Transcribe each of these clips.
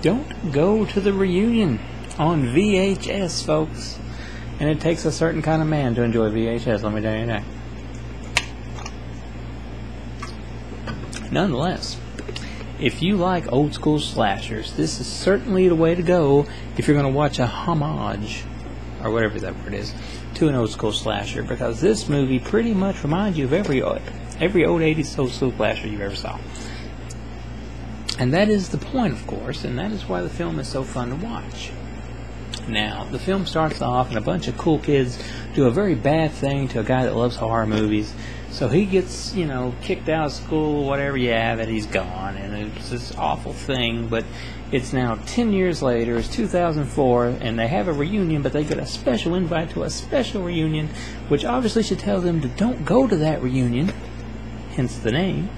Don't go to the reunion on VHS, folks. And it takes a certain kind of man to enjoy VHS, let me tell you that. Nonetheless, if you like old school slashers, this is certainly the way to go if you're going to watch a homage, or whatever that word is, to an old school slasher, because this movie pretty much reminds you of every old 80s old school slasher you ever saw. And that is the point, of course, and that is why the film is so fun to watch. Now, the film starts off and a bunch of cool kids do a very bad thing to a guy that loves horror movies. So he gets, kicked out of school, whatever you have, and he's gone. And it's this awful thing, but it's now 10 years later, it's 2004, and they have a reunion, but they get a special invite to a special reunion, which obviously should tell them to don't go to that reunion, hence the name,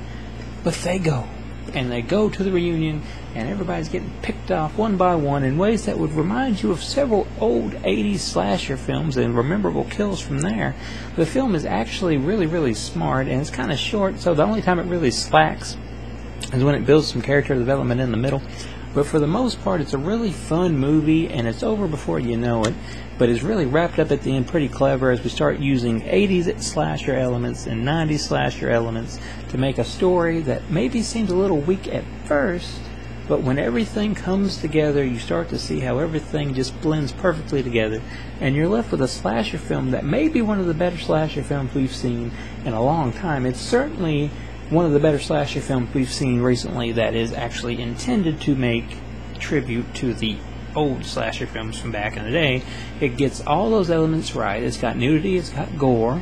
but they go. And they go to the reunion, and everybody's getting picked off one by one in ways that would remind you of several old 80s slasher films and memorable kills from there. The film is actually really, really smart, and it's kind of short, so the only time it really slacks is when it builds some character development in the middle. But for the most part, it's a really fun movie, and it's over before you know it. But it's really wrapped up at the end pretty clever as we start using 80s slasher elements and 90s slasher elements to make a story that maybe seems a little weak at first, but when everything comes together, you start to see how everything just blends perfectly together, and you're left with a slasher film that may be one of the better slasher films we've seen in a long time. It's certainly one of the better slasher films we've seen recently that is actually intended to make tribute to the old slasher films from back in the day. It gets all those elements right. It's got nudity, it's got gore,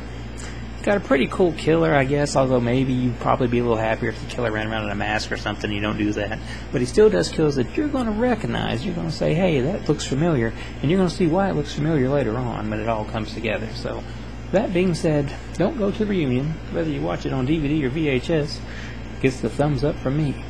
it's got a pretty cool killer, I guess, although maybe you'd probably be a little happier if the killer ran around in a mask or something. You don't do that. But he still does kills that you're going to recognize. You're going to say, hey, that looks familiar, and you're going to see why it looks familiar later on, but it all comes together. So that being said, don't go to the reunion. Whether you watch it on DVD or VHS, gets the thumbs up from me.